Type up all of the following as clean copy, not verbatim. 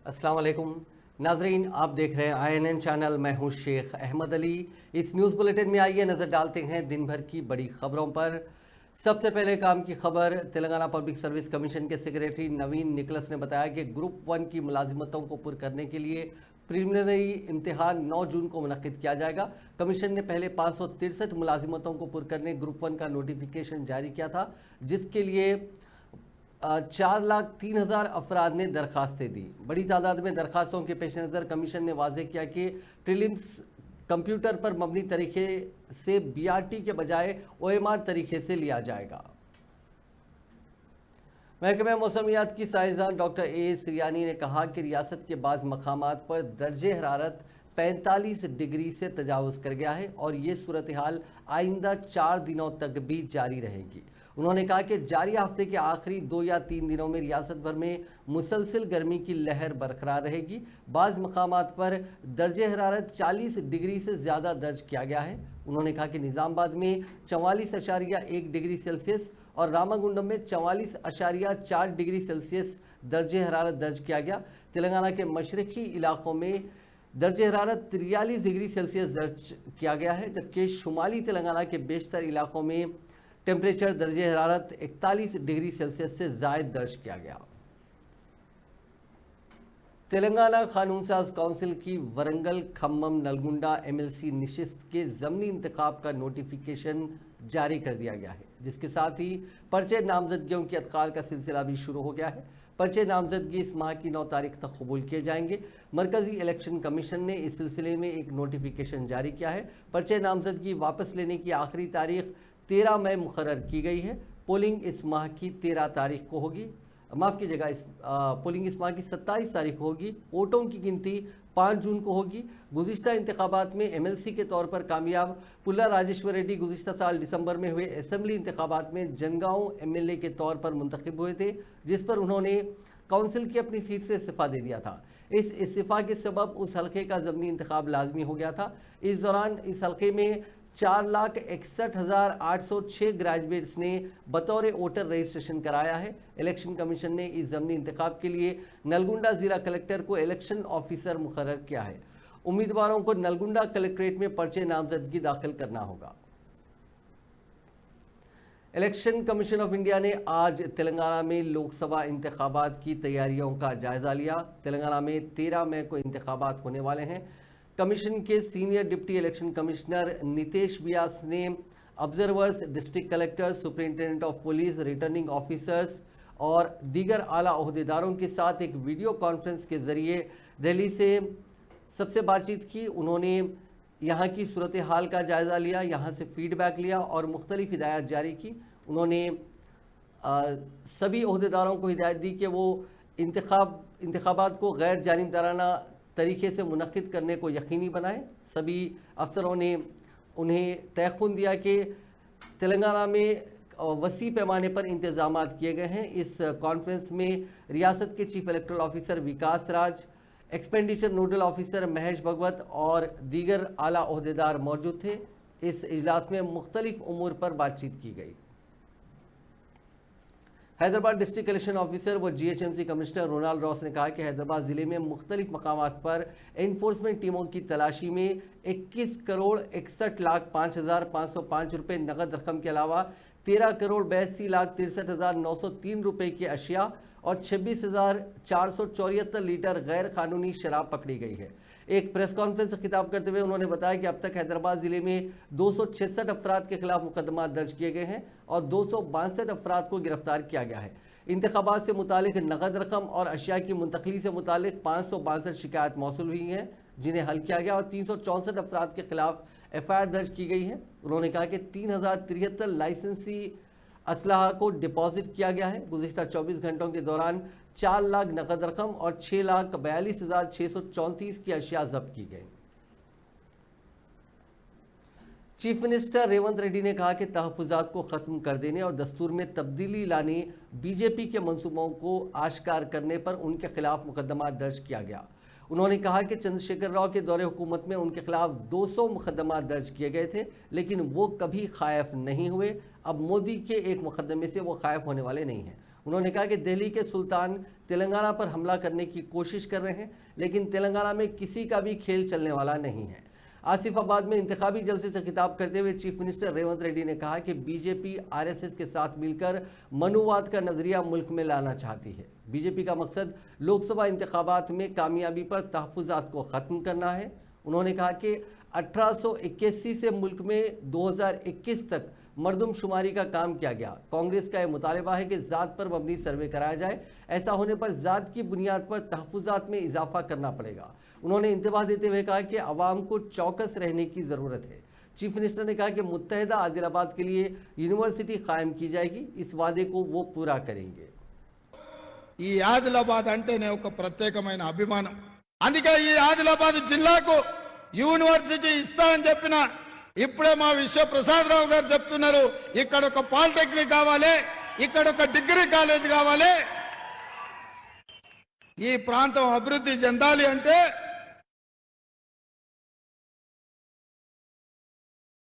अस्सलाम वालेकुम नाजरीन, आप देख रहे हैं INN चैनल। मैं हूं शेख अहमद अली। इस न्यूज़ बुलेटिन में आइए नज़र डालते हैं दिन भर की बड़ी खबरों पर। सबसे पहले काम की खबर, तेलंगाना पब्लिक सर्विस कमीशन के सेक्रेटरी नवीन निकलस ने बताया कि ग्रुप 1 की मुलाजिमतों को पुर करने के लिए प्रिलिमिनरी इम्तिहान 9 जून को मुनक्किद किया जाएगा। कमीशन ने पहले 563 मुलाजिमतों को पुर करने ग्रुप 1 का नोटिफिकेशन जारी किया था, जिसके लिए 4,03,000 अफराद ने दरखास्तें दी। बड़ी तादाद में दरखास्तों के पेश नज़र कमीशन ने वाज़ेह किया कि प्रीलिम्स कंप्यूटर पर मबनी तरीके से BRT के बजाय OMR तरीके से लिया जाएगा। महकमा मौसमियात की साइंसदान डॉक्टर A सिरियानी ने कहा कि रियासत के बाज़ मकामात पर दर्जे हरारत 45 डिग्री से तजावुज़ कर गया है और ये सूरत हाल आइंदा 4 दिनों तक भी जारी रहेगी। उन्होंने कहा कि जारी हफ्ते के आखिरी 2 या 3 दिनों में रियासत भर में मुसलसल गर्मी की लहर बरकरार रहेगी। बाज़ मकामात पर दर्जे हरारत 40 डिग्री से ज़्यादा दर्ज किया गया है। उन्होंने कहा कि निज़ामबाद में 44.1 डिग्री सेल्सियस और रामागुंडम में 44.4 डिग्री सेल्सियस दर्जे हरारत दर्ज किया गया। तेलंगाना के मशरक़ी इलाकों में दर्जे हरारत 43 डिग्री सेल्सियस दर्ज किया गया है, जबकि शुमाली तेलंगाना के बेशतर इलाकों में टेम्परेचर दर्जे हरारत 41 डिग्री सेल्सियस से ज़ायद दर्ज किया गया। तेलंगाना कानून साज काउंसिल की वरंगल खम्मम नलगुंडा MLC निशिस्त के ज़मनी इंतखाब का नोटिफिकेशन जारी कर दिया गया है, जिसके साथ ही पर्चे नामजदगियों की अतकाल का सिलसिला भी शुरू हो गया है। पर्चे नामजदगी इस माह की 9 तारीख तक कबूल किए जाएंगे। मरकज़ी इलेक्शन कमीशन ने इस सिलसिले में एक नोटिफिकेशन जारी किया है। पर्चे नामजदगी वापस लेने की आखिरी तारीख 13 मई मुकर्रर की गई है। पोलिंग इस माह की 13 तारीख को होगी। माफ़ कीजिएगा, पोलिंग इस माह की 27 तारीख को होगी। वोटों की गिनती 5 जून को होगी। गुज़िश्ता इंतखाबात में MLC के तौर पर कामयाब पुल्ला राजेश्वर रेड्डी गुज़िश्ता साल दिसंबर में हुए असेंबली इंतखाबात में जनगांव MLA के तौर पर मुंतखब हुए थे, जिस पर उन्होंने काउंसिल की अपनी सीट से इस्तीफ़ा दे दिया था। इस इस्तीफ़ा के सबब उस हल्के का ज़मनी इंतखाब लाजमी हो गया था। इस दौरान इस हल्के में 4,61,806 ग्रेजुएट्स ने बतौर वोटर रजिस्ट्रेशन कराया है। इलेक्शन कमीशन ने इस ज़मनी इंतखाब के लिए नलगुंडा ज़िला कलेक्टर को इलेक्शन ऑफिसर मुकर्रर किया है। उम्मीदवारों को नलगुंडा कलेक्ट्रेट में पर्चे नामजदगी दाखिल करना होगा। इलेक्शन कमीशन ऑफ इंडिया ने आज तेलंगाना में लोकसभा इंतखाबात की तैयारियों का जायज़ा लिया। तेलंगाना में 13 मई को इंतखाबात होने वाले हैं। कमीशन के senior deputy election commissioner Nitesh Vyas ने observers, district collectors, superintendent of police, returning officers और दीगर आला ओहदेदारों के साथ एक वीडियो कॉन्फ्रेंस के ज़रिए दिल्ली से सबसे बातचीत की। उन्होंने यहाँ की सूरत हाल का जायज़ा लिया, यहाँ से फीडबैक लिया और मुख्तलिफ हिदायत जारी की। उन्होंने सभी ओहदेदारों को हिदायत दी कि वो इंतखाबात को गैर जानिबदाराना तरीके से मुनक्किद करने को यकीनी बनाएं। सभी अफसरों ने उन्हें तयक़ुन दिया कि तेलंगाना में वसी पैमाने पर इंतज़ामात किए गए हैं। इस कॉन्फ्रेंस में रियासत के चीफ इलेक्टोरल ऑफिसर विकास राज, एक्सपेंडिचर नोडल ऑफिसर महेश भगवत और दीगर आला ओहदेदार मौजूद थे। इस इजलास में मुख्तलिफ उमूर पर बातचीत की गई। हैदराबाद डिस्ट्रिक्ट इलेक्शन ऑफिसर व GHMC कमिश्नर रोनाल्ड रॉस ने कहा कि हैदराबाद ज़िले में मुख्तलिफ मकामात पर एनफोर्समेंट टीमों की तलाशी में 21,61,05,505 रुपये नकद रकम के अलावा 13,82,63,903 रुपये की अशिया और 26,474 लीटर गैर कानूनी शराब पकड़ी गई है। एक प्रेस कॉन्फ्रेंस से खिताब करते हुए उन्होंने बताया कि अब तक हैदराबाद ज़िले में 266 अफराद के खिलाफ मुकदमा दर्ज किए गए हैं और 262 अफराद को गिरफ्तार किया गया है। इंतखाबात से मुतालिक नकद रकम और अशिया की मुंतकली से मुतालिक 562 शिकायत मौसूल हुई हैं, जिन्हें हल किया गया और 364 अफराद के खिलाफ FIR दर्ज की गई है। उन्होंने कहा कि 3,073 लाइसेंसी असलहा को डिपॉजिट किया गया है। गुज़िश्ता 24 घंटों के दौरान 4 लाख नकद रकम और 6,42,634 की अशिया जब्त की गई। चीफ मिनिस्टर रेवंत रेड्डी ने कहा कि तहफ़्फ़ुज़ात को ख़त्म कर देने और दस्तूर में तब्दीली लाने BJP के मंसूबों को आश्कार करने पर उनके खिलाफ मुकदमा दर्ज किया गया। उन्होंने कहा कि चंद्रशेखर राव के दौरे हुकूमत में उनके खिलाफ 200 मुकदमा दर्ज किए गए थे, लेकिन वो कभी ख़ायफ नहीं हुए। अब मोदी के एक मुकदमे से वो ख़ायफ होने वाले नहीं हैं। उन्होंने कहा कि दिल्ली के सुल्तान तेलंगाना पर हमला करने की कोशिश कर रहे हैं, लेकिन तेलंगाना में किसी का भी खेल चलने वाला नहीं है। आसिफाबाद में इंतखाबी जलसे से खिताब करते हुए चीफ मिनिस्टर रेवंत रेड्डी ने कहा कि बीजेपी आरएसएस के साथ मिलकर मनुवाद का नजरिया मुल्क में लाना चाहती है। बीजेपी का मकसद लोकसभा इंतखाबात में कामयाबी पर तहफ़्फ़ुज़ात को ख़त्म करना है। उन्होंने कहा कि 1881 से मुल्क में 2021 तक मरदमशुमारी का काम किया गया। कांग्रेस का यह मुतालबा है कि ज़ात पर मबनी सर्वे कराया जाए। ऐसा होने पर ज़ात की बुनियाद पर तहफ़्फ़ुज़ात में इजाफा करना पड़ेगा। उन्होंने इंतबाह देते हुए कहा कि अवाम को चौकस रहने की ज़रूरत है। चीफ मिनिस्टर ने कहा कि मुत्तहिदा आदिलाबाद के लिए यूनिवर्सिटी कायम की जाएगी। इस वादे को वो पूरा करेंगे। ఈ ఆదిలాబాద్ అంటేనే ఒక ప్రత్యేకమైన అభిమానం. అందుకే ఈ ఆదిలాబాద్ జిల్లాకు యూనివర్సిటీ ఇస్తానని చెప్పిన ఇప్పుడే మా విశ్వప్రసాదరావు గారు చెప్తున్నారు, ఇక్కడ ఒక పాలిటెక్నిక్ కావాలి, ఇక్కడ ఒక డిగ్రీ కాలేజ్ కావాలి. ఈ ప్రాంతం అభివృద్ధి చెందాలి అంటే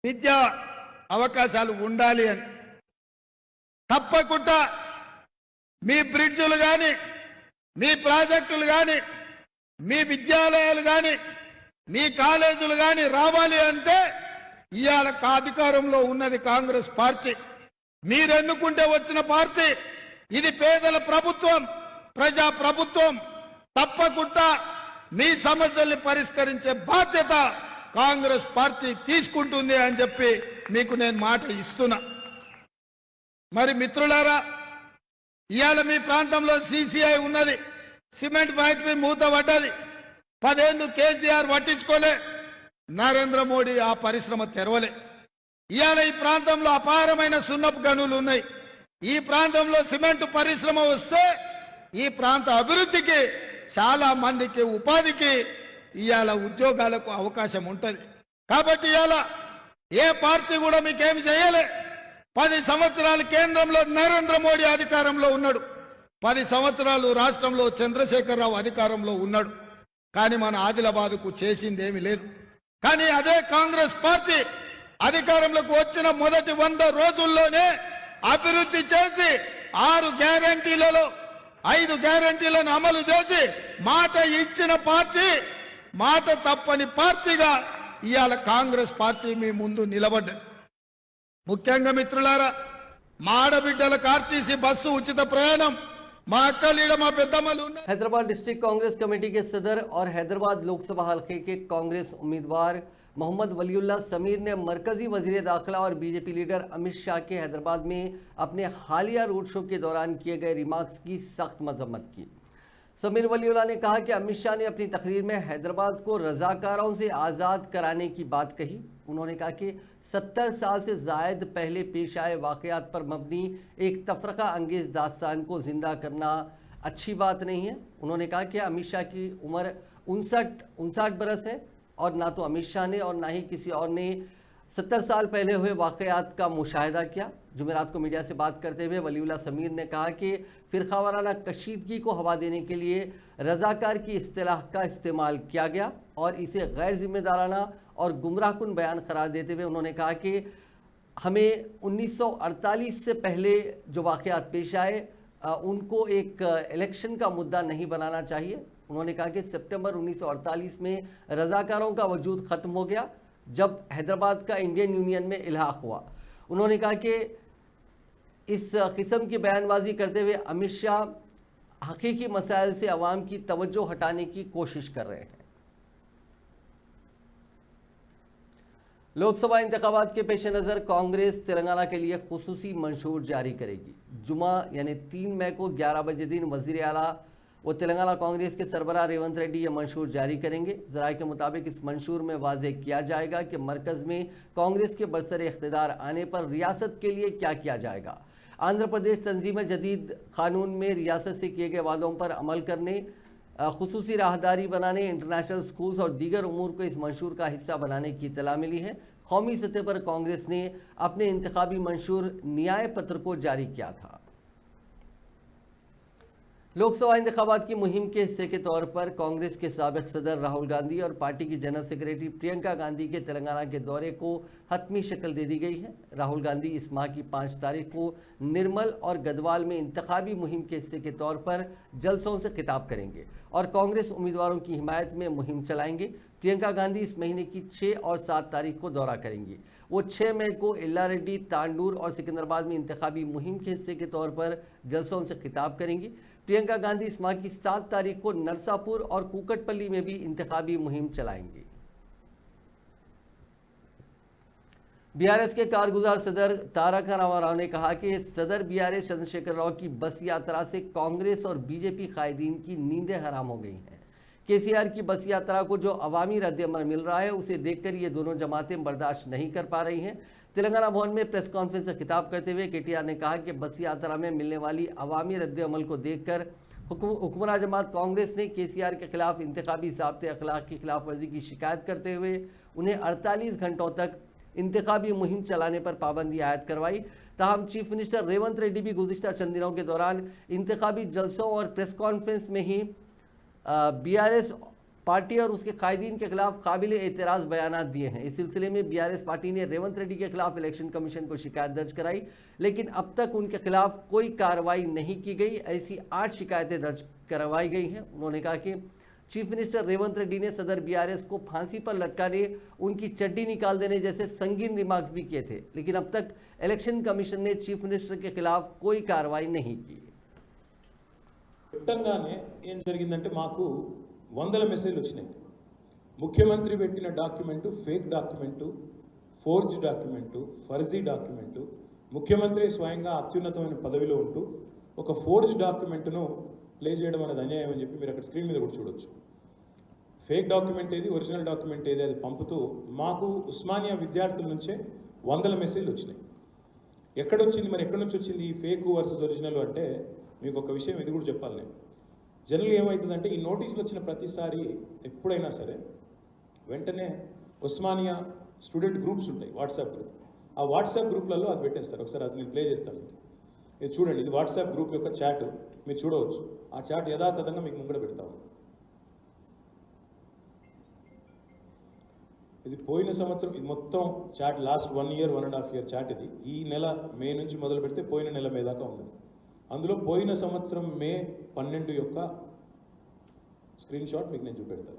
విద్యా అవకాశాలు ఉండాలి అని. తప్పకుండా మీ బ్రిడ్జులు కానీ, మీ ప్రాజెక్టులు కానీ, మీ విద్యాలయాలు కానీ, మీ కాలేజీలు కానీ రావాలి అంటే ఇవాళ అధికారంలో ఉన్నది కాంగ్రెస్ పార్టీ. మీరు ఎన్నుకుంటే వచ్చిన పార్టీ ఇది. పేదల ప్రభుత్వం, ప్రజా ప్రభుత్వం. తప్పకుండా మీ సమస్యల్ని పరిష్కరించే బాధ్యత కాంగ్రెస్ పార్టీ తీసుకుంటుంది అని చెప్పి మీకు నేను మాట ఇస్తున్నా. మరి మిత్రులారా, ఇవాళ మీ ప్రాంతంలో సిసిఐ ఉన్నది, సిమెంట్ ఫ్యాక్టరీ మూత పడ్డది. 10 ఏళ్ళు కేసీఆర్ పట్టించుకోలే, నరేంద్ర మోడీ ఆ పరిశ్రమ తెరవలే. ఇవాళ ఈ ప్రాంతంలో అపారమైన సున్నపు గనులు ఉన్నాయి. ఈ ప్రాంతంలో సిమెంట్ పరిశ్రమ వస్తే ఈ ప్రాంత అభివృద్ధికి, చాలా మందికి ఉపాధికి, ఇవాళ ఉద్యోగాలకు అవకాశం ఉంటుంది. కాబట్టి ఇవాళ ఏ పార్టీ కూడా మీకేమి చేయలే. 10 సంవత్సరాలు కేంద్రంలో నరేంద్ర మోడీ అధికారంలో ఉన్నాడు, 10 సంవత్సరాలు రాష్ట్రంలో చంద్రశేఖరరావు అధికారంలో ఉన్నాడు. కానీ మన ఆదిలాబాద్కు చేసిందేమీ లేదు. కానీ అదే కాంగ్రెస్ పార్టీ అధికారంలోకి వచ్చిన మొదటి 100 రోజుల్లోనే అభివృద్ధి చేసి 6 గ్యారంటీలలో 5 గ్యారంటీలను అమలు చేసి మాట ఇచ్చిన పార్టీ, మాట తప్పని పార్టీగా ఇవాళ కాంగ్రెస్ పార్టీ మీ ముందు నిలబడ్డది. ముఖ్యంగా మిత్రులారా, మా ఆడబిడ్డలకు ఆర్టీసీ బస్సు ఉచిత ప్రయాణం, మా అక్కలీడ మా పెద్దమ్మలు ఉన్నారు. हैदराबाद डिस्ट्रिक्ट कांग्रेस कमेटी के सदर और हैदराबाद लोकसभा हल्के के कांग्रेस उम्मीदवार मोहम्मद वलीउल्लाह समीर ने मरकजी वजीर दाखिला और बीजेपी लीडर अमित शाह के हैदराबाद में अपने हालिया रोड शो के दौरान किए गए रिमार्क्स की सख्त मजम्मत की। समीर वलीउल्लाह ने कहा कि अमित शाह ने अपनी तकरीर में हैदराबाद को रजाकारों से आज़ाद कराने की बात कही। उन्होंने कहा कि 70 साल से जायद पहले पेश आए वाक़यात पर मबनी एक तफरका अंगेज़ दास्तान को ज़िंदा करना अच्छी बात नहीं है। उन्होंने कहा कि अमित शाह की उम्र 59 बरस है और ना तो अमित शाह ने और ना ही किसी और ने 70 साल पहले हुए वाक़यात का मुशाहिदा किया। जुमेरात को मीडिया से बात करते हुए वलीउल्लाह समीर ने कहा कि फ़िरक़ावाराना कशीदगी को हवा देने के लिए रज़ाकार की इस्तिलाह का इस्तेमाल किया गया और इसे गैर ज़िम्मेदाराना और गुमराहकुन बयान करार देते हुए उन्होंने कहा कि हमें 1948 से पहले जो वाक़यात पेश आए उनको एक इलेक्शन का मुद्दा नहीं बनाना चाहिए। उन्होंने कहा कि सितंबर 1948 में रज़ाकारों का वजूद ख़त्म हो गया जब हैदराबाद का इंडियन यूनियन में इल्हाक़ हुआ। उन्होंने कहा कि इस किस्म की बयानबाजी करते हुए अमित शाह हकीकी मसाइल से अवाम की तवज्जो हटाने की कोशिश कर रहे हैं। लोकसभा इंतखाबात के पेश नज़र कांग्रेस तेलंगाना के लिए खुसूसी मंशूर जारी करेगी। जुमा यानी 3 मई को 11 बजे दिन वज़ीर आला वो तेलंगाना कांग्रेस के सरबराह रेवंत रेड्डी ये मंशूर जारी करेंगे। ज़राए के मुताबिक इस मंशूर में वाज़ेह किया जाएगा कि मरकज़ में कांग्रेस के बरसर इख्तिदार आने पर रियासत के लिए क्या किया जाएगा। आंध्र प्रदेश तंजीम जदीद कानून में रियासत से किए गए वादों पर अमल करने, खुसूसी राहदारी बनाने, इंटरनेशनल स्कूल्स और दीगर उमूर को इस मंशूर का हिस्सा बनाने की इत्तला मिली है। कौमी सतह पर कांग्रेस ने अपने इंतखाबी मंशूर न्याय पत्र को जारी किया था। लोकसभा इंतखाबात की मुहिम के हिस्से के तौर पर कांग्रेस के साबिक सदर राहुल गांधी और पार्टी की जनरल सेक्रेटरी प्रियंका गांधी के तेलंगाना के दौरे को हतमी शक्ल दे दी गई है। राहुल गांधी इस माह की 5 तारीख को निर्मल और गदवाल में इंतखाबी मुहिम के हिस्से के तौर पर जलसों से खिताब करेंगे और कांग्रेस उम्मीदवारों की हिमायत में मुहिम चलाएंगे। प्रियंका गांधी इस महीने की 6 और 7 तारीख को दौरा करेंगी। वो 6 मई को इल्लारेड्डी, तांडूर और सिकंदराबाद में इंतखाबी मुहिम के हिस्से के तौर पर जलसों से खिताब करेंगी। प्रियंका गांधी इस माह की 7 तारीख को नरसापुर और कूकटपल्ली में भी इंतखाबी मुहिम चलाएंगी। बीआरएस के कारगुजार सदर तारक रामाराव ने कहा कि सदर बीआरएस चंद्रशेखर राव की बस यात्रा से कांग्रेस और बीजेपी कायदीन की नींदें हराम हो गई हैं। केसीआर की बस यात्रा को जो अवामी रद्द-ए-अमल मिल रहा है उसे देखकर ये दोनों जमातें बर्दाश्त नहीं कर पा रही हैं। तेलंगाना भवन में प्रेस कॉन्फ्रेंस से खिताब करते हुए केटीआर ने कहा कि बस यात्रा में मिलने वाली अवामी रद्द-ए-अमल को देखकर हुक्मरान जमात कांग्रेस ने केसीआर के खिलाफ इंतखाबी ज़ाब्ते अखलाक की खिलाफ वर्जी की शिकायत करते हुए उन्हें 48 घंटों तक इंतखाबी मुहिम चलाने पर पाबंदी आयद करवाई। ताहम चीफ मिनिस्टर रेवंत रेड्डी भी गुज़िश्ता चंद दिनों के दौरान इंतखाबी जलसों और प्रेस कॉन्फ्रेंस में ही बीआरएस पार्टी और उसके कायदीन के खिलाफ काबिल एतराज़ बयानात दिए हैं। इस सिलसिले में बीआरएस पार्टी ने रेवंत रेड्डी के खिलाफ इलेक्शन कमीशन को शिकायत दर्ज कराई, लेकिन अब तक उनके खिलाफ कोई कार्रवाई नहीं की गई। ऐसी 8 शिकायतें दर्ज करवाई गई हैं। उन्होंने कहा कि चीफ मिनिस्टर रेवंत रेड्डी ने सदर बीआरएस को फांसी पर लटकाने, उनकी चड्डी निकाल देने जैसे संगीन रिमार्क्स भी किए थे, लेकिन अब तक इलेक्शन कमीशन ने चीफ मिनिस्टर के खिलाफ कोई कार्रवाई नहीं की। ఏం జరిగిందంటే మాకు వందల మెసేజ్లు వచ్చినాయి. ముఖ్యమంత్రి పెట్టిన document fake document, forge document, ఫర్జీ డాక్యుమెంటు, ముఖ్యమంత్రి స్వయంగా అత్యున్నతమైన పదవిలో ఉంటూ ఒక ఫోర్జ్ డాక్యుమెంట్ను ప్లే చేయడం అనేది అన్యాయం అని చెప్పి మీరు అక్కడ స్క్రీన్ మీద కూడా చూడొచ్చు. ఫేక్ డాక్యుమెంట్ ఏది, ఒరిజినల్ డాక్యుమెంట్ ఏది అది పంపుతూ మాకు ఉస్మానియా విద్యార్థుల నుంచే వందల మెసేజ్లు వచ్చినాయి. ఎక్కడొచ్చింది మరి, ఎక్కడి నుంచి వచ్చింది ఈ ఫేక్ వర్సెస్ ఒరిజినల్ అంటే మీకు ఒక విషయం ఇది కూడా చెప్పాలి. నేను జనరల్గా ఏమవుతుందంటే ఈ నోటీసులు వచ్చిన ప్రతిసారి ఎప్పుడైనా సరే వెంటనే ఉస్మానియా స్టూడెంట్ గ్రూప్స్ ఉంటాయి, వాట్సాప్ గ్రూప్. ఆ వాట్సాప్ గ్రూప్లలో అది పెట్టేస్తారు. ఒకసారి అది నేను ప్లే చేస్తాను. ఇది చూడండి, ఇది వాట్సాప్ గ్రూప్ యొక్క చాట్, మీరు చూడవచ్చు. ఆ చాట్ యథాతథంగా మీకు ముంగడ పెడతాము. ఇది పోయిన సంవత్సరం, ఇది మొత్తం chat last 1 year 1.5 year chat. ఇది ఈ నెల మే నుంచి మొదలు పెడితే పోయిన నెల మే దాకా ఉంది. అందులో పోయిన సంవత్సరం మే 12 యొక్క స్క్రీన్ షాట్ మీకు నేను చూపెడతాను.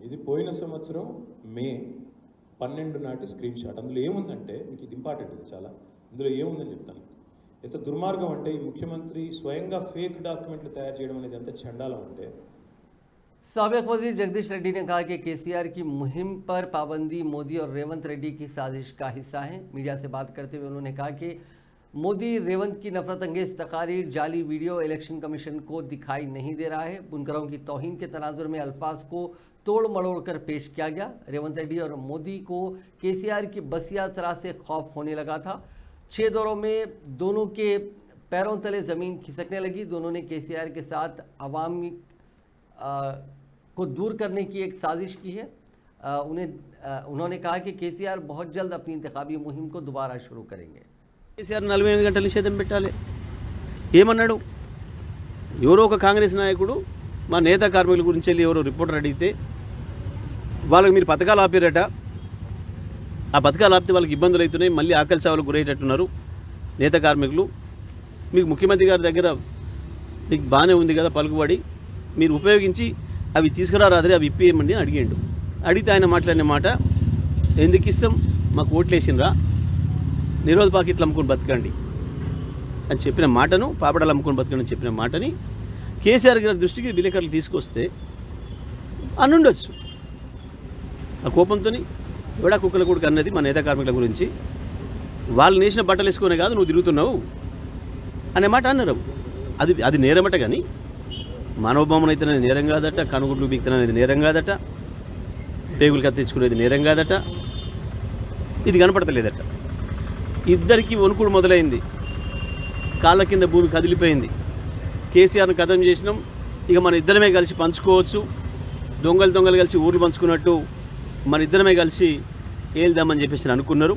ఇది పోయిన సంవత్సరం మే 12 నాటి స్క్రీన్ షాట్. అందులో ఏముందంటే మీకు ఇది ఇంపార్టెంట్, ఇది చాలా. ఇందులో ఏముందని చెప్తాను. ఎంత దుర్మార్గం అంటే ఈ ముఖ్యమంత్రి స్వయంగా ఫేక్ డాక్యుమెంట్లు తయారు చేయడం అనేది ఎంత చండాలం అంటే। साबिक वजीर जगदीश रेड्डी ने कहा कि केसीआर की मुहिम पर पाबंदी मोदी और रेवंत रेड्डी की साजिश का हिस्सा है। मीडिया से बात करते हुए उन्होंने कहा कि मोदी रेवंत की नफरत अंगेज तकारीर, जाली वीडियो इलेक्शन कमीशन को दिखाई नहीं दे रहा है। बुनकरों की तौहीन के तनाजुर में अल्फाज को तोड़ मड़ोड़ कर पेश किया गया। रेवंत रेड्डी और मोदी को केसीआर की बस यात्रा से खौफ होने लगा था। 6 दौरों में दोनों के पैरों तले ज़मीन खिसकने लगी। दोनों ने केसीआर के साथ अवामी को दूर करने की एक साजिश की है। उन्होंने कहा कि केसीआर बहुत जल्द अपनी इंतखाबी मुहिम को दोबारा शुरू करेंगे। కేసీఆర్ 48 గంటల నిషేధం పెట్టాలి ఏమన్నాడు? ఎవరో ఒక కాంగ్రెస్ నాయకుడు మా నేత కార్మికుల గురించి వెళ్ళి ఎవరో రిపోర్టర్ అడిగితే వాళ్ళకి మీరు పథకాలు ఆపారట, ఆ పథకాలు ఆపితే వాళ్ళకి ఇబ్బందులు అవుతున్నాయి, మళ్ళీ ఆకలి చావులకు గురయ్యేటట్టున్నారు నేత కార్మికులు, మీకు ముఖ్యమంత్రి గారి దగ్గర మీకు బాగానే ఉంది కదా పలుకుబడి, మీరు ఉపయోగించి అవి తీసుకురారాదరే అవి ఇప్పేయమండి అని అడిగాడు. అడిగితే ఆయన మాట్లాడిన మాట, ఎందుకు ఇస్తాం, మాకు ఓట్లేసిండ్రా, నిరోధ పాకెట్లు అమ్ముకొని బతకండి అని చెప్పిన మాటను, పాపడాలు అమ్ముకొని బతకండి అని చెప్పిన మాటని కేసీఆర్ గారి దృష్టికి విలేకరులు తీసుకొస్తే అనుండొచ్చు. ఆ కోపంతో ఎవడా కుక్కల కొడుకు అన్నది మా నేత కార్మికుల గురించి, వాళ్ళు నేసిన బట్టలు వేసుకునే కాదు నువ్వు తిరుగుతున్నావు అనే మాట అన్నారు. అది నేరమట, కానీ మానవబొమ్మను అయితే నేరం కాదట, కనుగుడ్లు బీక్తనేది నేరం కాదట, పేగులు కత్తించుకునేది నేరం కాదట, ఇది కనపడతలేదట. ఇద్దరికి వణుకుడు మొదలైంది. కాళ్ళ కింద భూమి కదిలిపోయింది. కేసీఆర్ను ఖతం చేసినాం, ఇక మన ఇద్దరమే కలిసి పంచుకోవచ్చు, దొంగలు కలిసి ఊర్లు పంచుకున్నట్టు మన ఇద్దరమే కలిసి ఏల్దామని చెప్పేసి అనుకున్నారు.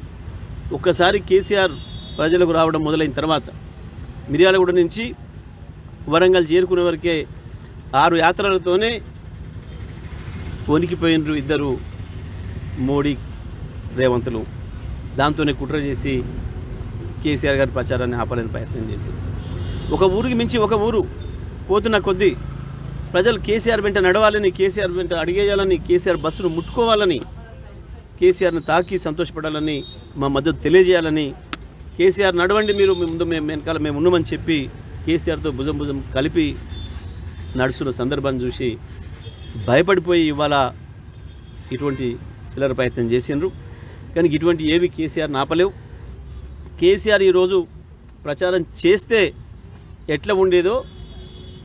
ఒక్కసారి కేసీఆర్ ప్రజలకు రావడం మొదలైన తర్వాత మిర్యాలగూడ నుంచి వరంగల్ చేరుకునే వరకే 6 యాత్రలతోనే వణికిపోయినరు ఇద్దరు మోడీ రేవంతులు. దాంతోనే కుట్ర చేసి కేసీఆర్ గారి ప్రచారాన్ని ఆపాలని ప్రయత్నం చేసి ఒక ఊరికి మించి ఒక ఊరు పోతున్న కొద్దీ ప్రజలు కేసీఆర్ వెంట నడవాలని, కేసీఆర్ వెంట అడిగేయాలని, కేసీఆర్ బస్సును ముట్టుకోవాలని, కేసీఆర్ను తాకి సంతోషపడాలని, మా మద్దతు తెలియజేయాలని, కేసీఆర్ నడవండి మీరు ముందు మేము వెనకాల మేము ఉన్నామని చెప్పి కేసీఆర్తో భుజం కలిపి నడుస్తున్న సందర్భాన్ని చూసి భయపడిపోయి ఇవాళ ఇటువంటి చిల్లర ప్రయత్నం చేసిండ్రు. కానీ ఇటువంటి ఏవి కేసీఆర్ ఆపలేవు. కేసీఆర్ ఈరోజు ప్రచారం చేస్తే ఎట్లా ఉండేదో